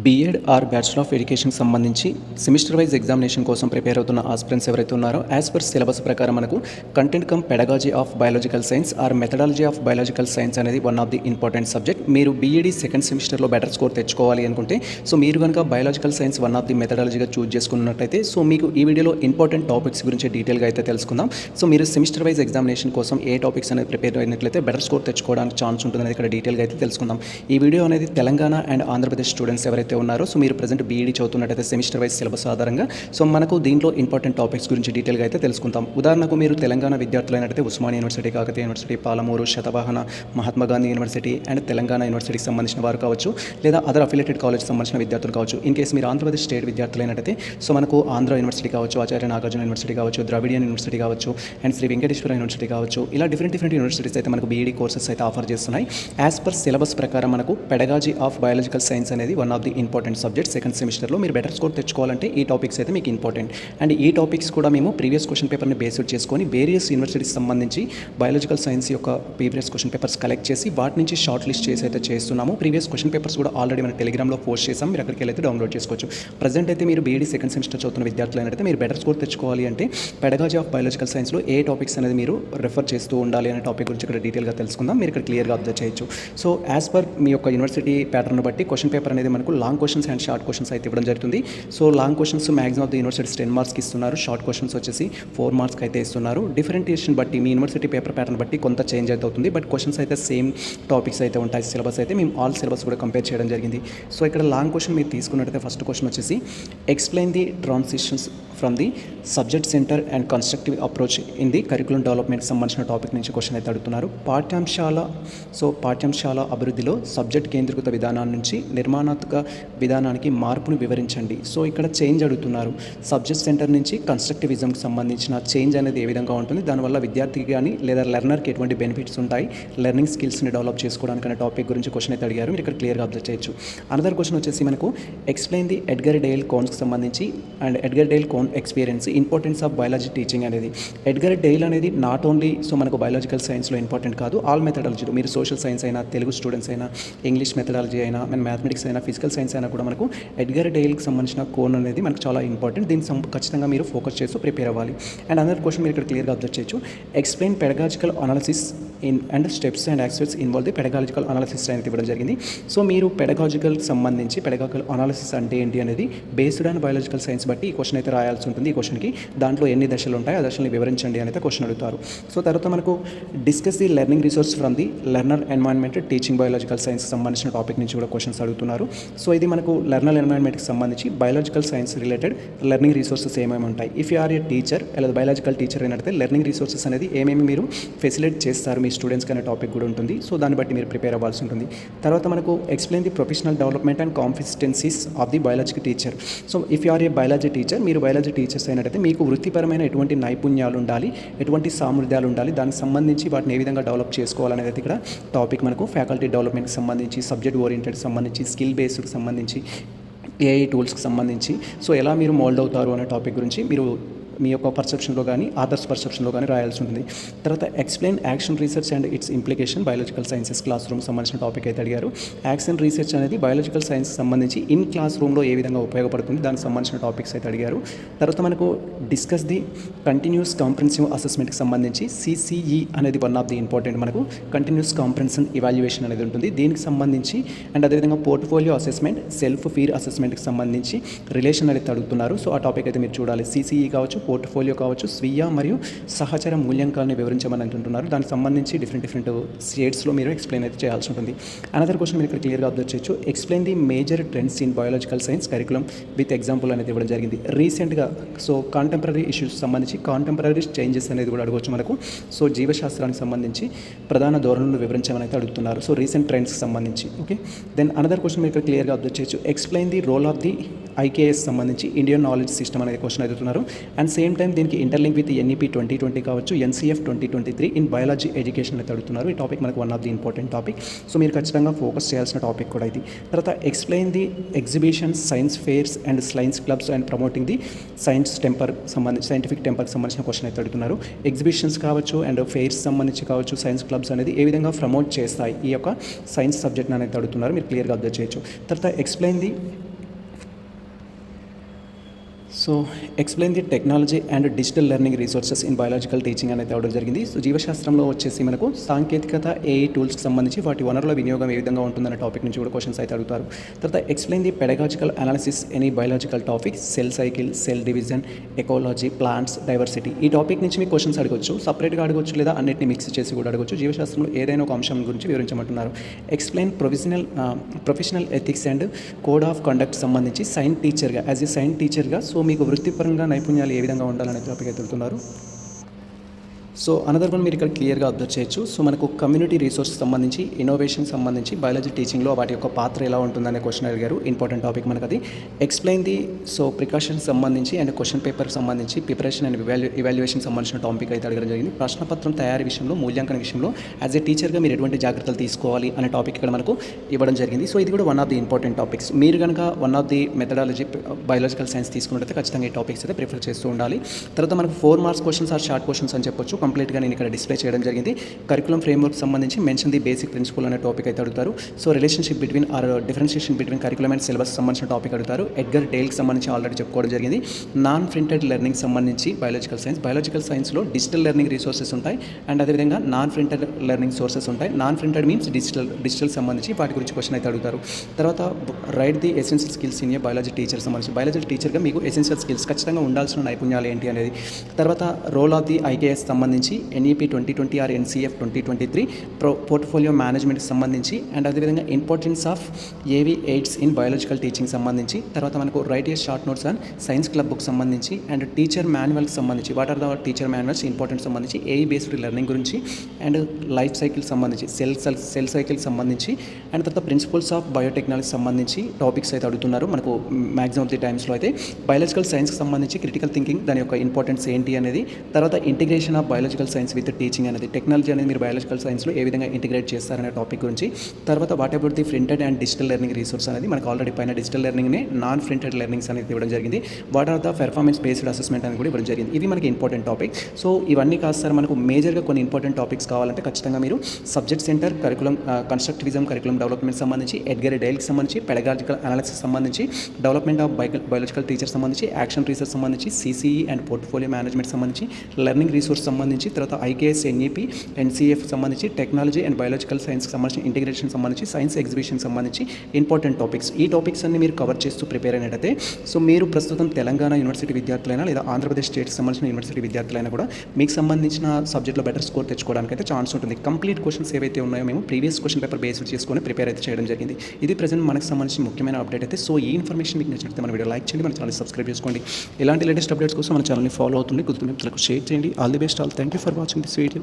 BEd are bachelor of ఎడ్యుకేషన్కి సంబంధించి semester wise examination కోసం ప్రిపేర్ అవుతున్న ఆస్పిరెంట్స్ ఎవరైతే ఉన్నారో యాజ్ పర్ సిలబస్ ప్రకారం మనకు content cum pedagogy of biological science or methodology of biological science అనేది one of the important subject. మీరు బీఈడీ సెకండ్ సెమిస్టర్లో బెటర్ స్కోర్ తెచ్చుకోవాలి అనుకుంటే సో మీరు కనుక biological science one of the మెథడాలజీగా చూస్ చేసుకున్నట్టయితే సో మీకు ఈ వీడియోలో ఇంపార్టెంట్ టాపిక్స్ గురించి డీటెయిల్గా అయితే తెలుసుకుందాం. సో మీరు సెమిస్టర్ వైజ్ ఎగ్జామినేషన్ కోసం ఏ టాపిక్స్ అనేది ప్రిపేర్ అయినట్లయితే బెటర్ స్కోర్ తెచ్చుకోవడానికి ఛాన్స్ ఉంటుందని ఇక్కడ డీటెయిల్గా అయితే తెలుసుకుందాం. ఈ వీడియో అనేది తెలంగాణ అండ్ ఆంధ్రప్రదేశ్ స్టూడెంట్స్ ఎవరైతే ఉన్నారో సో మీరు ప్రజెంట్ బీఈడీ చదువుతున్నట్టయితే సెమిస్టర్ వైజ్ సిలబస్ ఆధారంగా సో మనకు దీంట్లో ఇంపార్టెంట్ టాపిక్స్ గురించి డీటెయిల్గా అయితే తెలుసుకుందాం. ఉదాహరణకు మీరు తెలంగాణ విద్యార్థులైనట్టయితే Osmania university, Kakatiya university, Palamuru, Satavahana, Mahatma Gandhi university and Telangana యూనివర్సిటీకి సంబంధించిన వారు కావచ్చు, లేదా అదర్ అఫిలియేటెడ్ కాలేజ్కి సంబంధించిన విద్యార్థులు కావచ్చు. ఇన్ కేసు మీరు ఆంధ్రప్రదేశ్ స్టేట్ విద్యార్థులైనట్టయితే సో మనకు ఆంధ్ర యూనివర్సిటీ కావచ్చు, ఆచార్య నాగార్జున యూనివర్సిటీ కావచ్చు, ద్రావిడియన్ యూనివర్సిటీ కావచ్చు అండ్ శ్రీ వెంకటేశ్వర యూనివర్సిటీ కావచ్చు. ఇలా డిఫరెంట్ యూనివర్సిటీస్ అయితే మనకు బీఈడీ కోర్సెస్ అయితే ఆఫర్ చేస్తున్నాయి. యాజ్ పర్ సిలబస్ ప్రకారం మనకు పెడగాలజీ ఆఫ్ బయాలజికల్ సైన్స్ అనేది one of the important subject. Second సెమిస్టర్లో మీరు బెటర్ స్కోర్ తెచ్చుకోవాలంటే ఈ టాపిక్స్ అయితే మీకు ఇంపార్టెంట్. అండ్ ఈ టాపిక్స్ కూడా మేము ప్రీవియస్ క్వశ్చన్ పేపర్ని బేస్డ్ చేసుకొని వేరియస్ యూనివర్సిటీస్ సంబంధించి బయాలజికల్ సైన్స్ యొక్క ప్రీవియస్ క్వశ్చన్ పేపర్స్ కలెక్ట్ చేసి వాటి నుంచి షార్ట్ లిస్ట్ చేసి అయితే చేస్తున్నాము. ప్రీవియస్ క్వశ్చన్ పేపర్స్ కూడా ఆల్రెడీ మన టెలిగ్రామ్లో పోస్ట్ చేసాం, మీరు అక్కడికి వెళ్ళి డౌన్లోడ్ చేసుకోవచ్చు. ప్రజెంట్ అయితే మీరు బీఈడీ సెకండ్ సెమిస్టర్ చదువుతున్న విద్యార్థులైతే మీరు బెటర్ స్కోర్ తెచ్చుకోవాలి అంటే పెడగాలజీ ఆఫ్ బయాలజికల్ సైన్స్లో ఏ టాపిక్స్ అనేది మీరు రెఫర్ చేస్తూ ఉండాలి అనే టాపిక్ గురించి ఇక్కడ డీటెయిల్గా తెలుసుకుందాం. మీరు ఇక్కడ క్లియర్గా అబ్జర్వ్ చేయొచ్చు. సో యాజ్ పర్ మీ యొక్క యూనివర్సిటీ ప్యాటర్న్ బట్టి క్వశ్చన్ పేపర్ అనేది మనకు long questions and short questions అయితే ఇవ్వడం జరుగుతుంది. So long questions maximum of the universities 10 మార్క్స్కి ఇస్తున్నారు, షార్ట్ క్వశ్చన్స్ వచ్చేసి 4 మార్క్స్కి అయితే ఇస్తున్నారు. డిఫరెంటియేషన్ బట్టి మీ యూనివర్సిటీ పేపర్ ప్యాటర్న్ బట్టి కొంత చేంజ్ అయితే అవుతుంది, బట్ క్వశ్చన్స్ అయితే సేమ్ టాపిక్స్ అయితే ఉంటాయి. సిలబస్ అయితే మేము ఆల్ సిలబస్ కూడా కంపేర్ చేయడం జరిగింది. సో ఇక్కడ లాంగ్ క్వశ్చన్ మీరు తీసుకున్నట్టయితే ఫస్ట్ క్వశ్చన్ వచ్చేసి explain the transitions from the subject centre and constructive approach in the curriculum డెవలప్మెంట్కి సంబంధించిన టాపిక్ నుంచి క్వశ్చన్ అయితే అడుగుతున్నారు. పాఠ్యాంశాల అభివృద్ధిలో సబ్జెక్ట్ కేంద్రీకృత విధానం నుంచి నిర్మాణాత్మక విధానానికి మార్పును వివరించండి. సో ఇక్కడ చేంజ్ అడుగుతున్నారు. సబ్జెక్ట్ సెంటర్ నుంచి కన్స్ట్రక్టివిజంకి సంబంధించిన చేంజ్ అనేది ఏ విధంగా ఉంటుంది, దానివల్ల విద్యార్థికి కానీ లేదా లెర్నర్కి ఎటువంటి బెనిఫిట్స్ ఉంటాయి, లెర్నింగ్ స్కిల్స్ని డెవలప్ చేసుకోవడానికి అనే టాపిక్ గురించి క్వశ్చన్ అయితే అడిగారు. మీరు ఇక్కడ క్లియర్గా అబ్జర్వ్ చేయొచ్చు. అనదర్ క్వశ్చన్ వచ్చేసి మనకు ఎక్స్ప్లెయిన్ ది ఎడ్గర్ డేల్ కోన్స్కి సంబంధించి and Edgar Dale cone experience importance of biology teaching అనేది. ఎడ్గర్ డేల్ అనేది నాట్ ఓన్లీ సో మనకు బయాలజికల్ సైన్స్లో ఇంపార్టెంట్ కాదు, ఆల్ మెథడాలజీలో మీరు సోషల్ సైన్స్ అయినా, తెలుగు స్టూడెంట్స్ అయినా, ఇంగ్లీష్ మెథడాలజీ అయినా, మ్యాథమెటిక్స్ అయినా, ఫిజికల్ సైన్స్ అయినా కూడా మనకు ఎడ్గర్ డేల్కి సంబంధించిన కోన్ అనేది మనకు చాలా ఇంపార్టెంట్. దీన్ని ఖచ్చితంగా మీరు ఫోకస్ చేస్తూ ప్రిపేర్ అవ్వాలి. అండ్ అనదర్ క్వశ్చన్ మీరు ఇక్కడ క్లియర్గా అబ్జర్వ్ చేయొచ్చు. Explain pedagogical analysis in and steps and accepts involve the pedagogical analysis అనేది ఇవ్వడం జరిగింది. సో మీరు పెడగాలజికల్ సంబంధించి పెడగాలజికల్ అనాలిసిస్ అంటే ఏంటి అనేది బేస్డ్ ఆన్ బయాలజికల్ సైన్స్ బట్టి ఈ క్వశ్చన్ అయితే రాయాల్సి ఉంటుంది. ఈ క్వశ్చన్కి దాంట్లో ఎన్ని దశలు ఉంటాయి ఆ దశల్ని వివరించండి అనేది క్వశ్చన్ అడుగుతారు. సో తర్వాత మనకు discuss the learning resource from the learner environment teaching biological science సంబంధించిన టాపిక్ నుంచి కూడా క్వశ్చన్స్ అడుగుతున్నారు. సో ఇది మనకు లెర్నర్ ఎన్వైర్న్మెంట్కి సంబంధించి biological science related learning resources ఏమేమి ఉంటాయి, if you are a teacher లేదా బయాలజికల్ టీచర్ అయినట్లయితే లెర్నింగ్ రిసోర్సెస్ అనేది ఏమేమి మీరు ఫెసిలిటేట్ చేస్తారు మీ స్టూడెంట్స్కి అనే టాపిక్ కూడా ఉంటుంది. సో దాన్ని బట్టి మీరు ప్రిపేర్ అవ్వాల్సి ఉంటుంది. తర్వాత మనకు explain the professional development and competencies of the biological teacher. So if you are a biology teacher, మీరు బయాలజీ టీచర్స్ అయినట్టయితే మీకు వృత్తిపరమైన ఎటువంటి నైపుణ్యాలు ఉండాలి, ఎటువంటి సామర్థ్యాలు ఉండాలి, దానికి సంబంధించి వాటిని ఏ విధంగా డెవలప్ చేసుకోవాలనేది ఇక్కడ టాపిక్. మనకు ఫ్యాకల్టీ డెవలప్మెంట్కి సంబంధించి, సబ్జెక్ట్ ఓరియంటెడ్ సంబంధించి, స్కిల్ బేస్డ్కి సంబంధించి, ఏఐ టూల్స్కి సంబంధించి సో ఎలా మీరు మోల్డ్ అవుతారు అనే టాపిక్ గురించి మీరు మీ యొక్క పర్సెప్షన్లో కానీ అదర్స్ పర్సెప్షన్లో కానీ రాయాల్సి ఉంటుంది. తర్వాత explain action research and it's implication biological sciences class room సంబంధించిన టాపిక్ అయితే అడిగారు. యాక్షన్ రీసెర్చ్ అనేది బయాలజికల్ సైన్స్ సంబంధించి ఇన్ క్లాస్ రూమ్లో ఏ విధంగా ఉపయోగపడుతుంది దానికి సంబంధించిన టాపిక్స్ అయితే అడిగారు. తర్వాత మనకు డిస్కస్ ది కంటిన్యూస్ కాంప్రహెన్సివ్ అసెస్మెంట్కి సంబంధించి సిసిఈ అనేది వన్ ఆఫ్ ది ఇంపార్టెంట్. మనకు కంటిన్యూస్ కాంప్రహెన్షన్ ఇవాల్యుయేషన్ అనేది ఉంటుంది, దీనికి సంబంధించి అండ్ అదేవిధంగా పోర్ట్ఫోలియో అసెస్మెంట్, సెల్ఫ్ ఫీర్ అసెస్మెంట్కి సంబంధించి రిలేషన్ అనేది అడుగుతున్నారు. సో ఆ టాపిక్ అయితే మీరు చూడాలి. సిసిఈ కావచ్చు, పోర్ట్ఫోలియో కావచ్చు, స్వీయ మరియు సహచర మూల్యాంకనాన్ని వివరించమని అంటుంటున్నారు. దానికి సంబంధించి డిఫరెంట్ షేడ్స్లో మీరు ఎక్స్ప్లెయిన్ అయితే చేయాల్సి ఉంటుంది. అనదర్ క్వశ్చన్ మీరు ఇక్కడ క్లియర్గా అబ్జర్వ్ చేయొచ్చు. Explain the major trends in biological science curriculum with example అనేది ఇవ్వడం జరిగింది. రీసెంట్గా సో కాంటెంపరీ ఇష్యూస్ సంబంధించి కాంటెంపరీ చేంజెస్ అనేది కూడా అడగవచ్చు మనకు. సో జీవశాస్త్రానికి సంబంధించి ప్రధాన ధోరణులు వివరించమని అయితే అడుగుతున్నారు. సో రీసెంట్ ట్రెండ్స్కి సంబంధించి. ఓకే, దెన్ అనదర్ క్వశ్చన్ మీరు ఇక్కడ క్లియర్గా అబ్జర్వ్ చేయొచ్చు. Explain the role of the IKS సంబంధించి ఇండియన్ నాలెడ్జ్ సిస్టమ్ అనేది క్వశ్చన్ అడుగుతున్నారు. అండ్ సేమ్ టైం దీనికి ఇంటర్లింక్ విత్ ఎన్ఈపీ 2020 కావచ్చు, ఎన్సీఎఫ్ 2023 ఇన్ బయాలజీ ఎడ్యుకేషన్ అయితే అడుగుతున్నారు. ఈ టాపిక్ మనకు one of the important topic. So మీరు ఖచ్చితంగా ఫోకస్ చేయాల్సిన టాపిక్ కూడా ఇది. తర్వాత explain the exhibitions, science fairs and science clubs and promoting the scientific టెంపర్కి సంబంధించిన క్వశ్చన్ అయితే అడుగుతున్నారు. ఎగ్జిబిషన్స్ కావచ్చు అండ్ ఫెయిర్స్ సంబంధించి కావచ్చు, సైన్స్ క్లబ్స్ అనేది ఏ విధంగా ప్రమోట్ చేస్తాయి ఈ యొక్క సైన్స్ సబ్జెక్ట్ అనేది అడుగుతున్నారు. మీరు క్లియర్గా అబ్జర్వ్ చేయొచ్చు. తర్వాత explain the technology and digital learning resources in biological teaching అనేది అవ్వడం జరిగింది. సో జీవశాస్త్రంలో వచ్చేసి మనకు సాంకేతికత, ఏఐ టూల్స్కి సంబంధించి వాటి వనరుల వినియోగం ఏ విధంగా ఉంటుందనే టాపిక్ నుంచి కూడా క్వశ్చన్స్ అయితే అడుగుతారు. తర్వాత explain the pedagogical analysis any biological topic, cell cycle, cell division, ecology, plants diversity. ఈ టాపిక్ నుంచి మీకు క్వశ్చన్స్ అడగవచ్చు, సపరేట్గా అడగవచ్చు లేదా అన్నింటినీ మిక్స్ చేసి కూడా అడగవచ్చు. జీవశాస్త్రంలో ఏదైనా ఒక అంశం గురించి వివరించమంటున్నారు. Explain professional ethics and code of conduct సంబంధించి సైన్స్ టీచర్గా, యాజ్ ఏ సైన్స్ టీచర్గా సో మీకు వృత్తిపరంగా నైపుణ్యాలు ఏ విధంగా ఉండాలనే టాపిక్ అయితే తెలుతున్నారు. సో అనదర్ వన్ మీరు ఇక్కడ క్లియర్గా అబ్జర్వ్ చేయొచ్చు. సో మనకు కమ్యూనిటీ రిసోర్స్ సంబంధించి, ఇన్నోవేషన్ సంబంధించి బయాలజీ టీచింగ్లో వాటి యొక్క పాత్ర ఎలా ఉంటుందనే క్వశ్చన్ అడిగారు. ఇంపార్టెంట్ టాపిక్ మనకు అది. ఎక్స్ప్లెయిన్ ది ప్రికాషన్స్ సంబంధించి అండ్ క్వశ్చన్ పేపర్ సంబంధించి ప్రిపరేషన్ అండ్ ఇవాల్యుయేషన్ సంబంధించిన టాపిక్ అయితే అడగడం జరిగింది. ప్రశ్నపత్రం తయారీ విషయంలో, మూల్యాంకన విషయంలో యాజ్ ఏ టీచర్గా మీరు ఎటువంటి జాగ్రత్తలు తీసుకోవాలి అనే టాపిక్ ఇక్కడ మనకు ఇవ్వడం జరిగింది. సో ఇది కూడా one of the important topics. మీరు కనుక one of the methodology biological science తీసుకున్నట్లయితే ఖచ్చితంగా ఈ టాపిక్స్ అయితే ప్రిఫర్ చేస్తూ ఉండాలి. తర్వాత మనకు 4 marks questions or short questions అని చెప్పొచ్చు. కంప్లీట్గా నేను ఇక్కడ డిస్ప్లే చేయడం జరిగింది. కరికులం ఫ్రేమ్వర్క్ సంబంధించి మెన్షన్ ది బేసిక్ ప్రిన్సిపల్ అనే టాపిక్ అయితే అడుగుతారు. So relationship between or differentiation between curriculum and syllabus సంబంధించిన టాపిక్ అడుగుతారు. ఎడ్గర్ డేల్కి సంబంధించి ఆల్రెడీ చెప్పుకోవడం జరిగింది. నాన్ ప్రింటెడ్ లెర్నింగ్ సంబంధించి బయాలజికల్ సైన్స్లో డిజిటల్ లెర్నింగ్ రిసోర్సెస్ ఉంటాయి అండ్ అదేవిధంగా నాన్ ప్రింటెడ్ లెర్నింగ్ సోర్సెస్ ఉంటాయి. నాన్ ప్రింటెడ్ మీన్స్ డిజిటల్ సంబంధించి వాటి గురించి క్వశ్చన్ అయితే అడుగుతారు. తర్వాత right the essential skills in a biology teacher సంబంధించి, బయాలజీ టీచర్గా మీకు ఎసెన్షియల్ స్కిల్స్ ఖచ్చితంగా ఉండాల్సిన నైపుణ్యాలు ఏంటి అనేది. తర్వాత రోల్ ఆఫ్ ది ఐకేఎస్ సంబంధించి ఎన్ఈపీ 2020 ఆర్ ఎన్సీఎఫ్ 2023 పోర్ట్ఫోలియో మేనేజ్మెంట్కి సంబంధించి అండ్ అదేవిధంగా importance of AV aids in biological teaching సంబంధించి. తర్వాత మనకు write a short notes and science club book సంబంధించి అండ్ టీచర్ మాన్యువల్కి సంబంధించి, what are the teacher manuals important సంబంధించి, ఏఐ బేస్డ్ లెర్నింగ్ గురించి అండ్ లైఫ్ సైకిల్ సంబంధించి, సెల్ సైకిల్ సంబంధించి అండ్ తర్వాత ప్రిన్సిపల్స్ ఆఫ్ బయోటెక్నాలజీ సంబంధించి టాపిక్స్ అయితే అడుగుతున్నారు. మనకు మ్యాక్సిమం ఆఫ్ ది టైమ్స్లో అయితే బయాలజికల్ సైన్స్కి సంబంధించి క్రిటికల్ థింకింగ్, దాని యొక్క ఇంపార్టెన్స్ ఏంటి అనేది. తర్వాత integration of biological science with teaching అనేది, టెక్నాలజీ అనేది మీరు బయాలజికల్ సైన్స్లో ఏ విధంగా ఇంటిగ్రేట్ చేస్తారనే టాపిక్ గురించి. తర్వాత what about the printed and digital learning resource అనేది మనకు ఆల్రెడీ పైన డిజిటల్ లెర్నింగ్నే నాన్ ప్రింటెడ్ లెర్నింగ్స్ అనేది ఇవ్వడం జరిగింది. What are the performance based assessment అని కూడా ఇవ్వడం జరిగింది. ఇవి మనకి ఇంపార్టెంట్ టాపిక్. సో ఇవన్నీ కాదు సార్, మనకు మేజర్గా కొన్ని ఇంపార్టెంట్ టాపిక్స్ కావాలంటే ఖచ్చితంగా మీరు subject centre, curriculum constructivism, curriculum development సంబంధించి, ఎడ్గర్ డైల్కి సంబంధించి, పెడగాజికల్ అనాలిసిస్ సంబంధించి, డెవలప్మెంట్ ఆఫ్ బయాలజికల్ టీచర్ సంబంధించి, యాక్షన్ రీసెర్చ్ సంబంధించి, సిసిఈ అండ్ పోర్ట్ఫోలియో మేనేజ్మెంట్ సంబంధించి, లెర్నింగ్ రిసోర్స్ సంబంధించి, తర్వాత ఐకేఎస్, ఎన్ఈపీ, ఎన్సీఎఫ్ సంబంధించి, టెక్నాలజీ అండ్ బయాలజికల్ సైన్స్కి సంబంధించి, ఇంటిగ్రేషన్ సంబంధించి, సైన్స్ ఎగ్జిబిషన్ సంబంధించి ఇంపార్టెంట్ టాపిక్స్. ఈ టాపిక్స్ అన్ని మీరు కవర్ చేస్తూ ప్రిపేర్ అయినట్టయితే సో మీరు ప్రస్తుతం తెలంగాణ యూనివర్సిటీ విద్యార్థులైనా లేదా ఆంధ్రప్రదేశ్ స్టేట్కి సంబంధించిన యూనివర్సిటీ విద్యార్థులైనా కూడా మీకు సంబంధించిన సబ్జెక్ట్లో బెటర్ స్కోర్ తెచ్చుకోవడానికి అయితే ఛాన్స్ ఉంటుంది. కంప్లీట్ క్వశ్చన్స్ ఏవైతే ఉన్నాయో మేము ప్రీవియస్ క్వశ్చన్ పేపర్ బేస్డ్ చేసుకొని ప్రిపేర్ అయితే చేయడం జరిగింది. ఇది ప్రజెంట్ మనకు సంబంధించిన ముఖ్యమైన అప్డేట్ అయితే. సో ఈ ఇన్ఫర్మేషన్ మీకు నచ్చినట్లయితే మన వీడియో లైక్ చేయండి, మన ఛానల్ సబ్స్క్రైబ్ చేసుకోండి. ఇలాంటి లేటెస్ట్ అప్డేట్స్ కోసం మన ఛానల్ని ఫాలో అవుతుంది, గుర్తు షేర్ చేయండి. All the best all. Thank you for watching this video.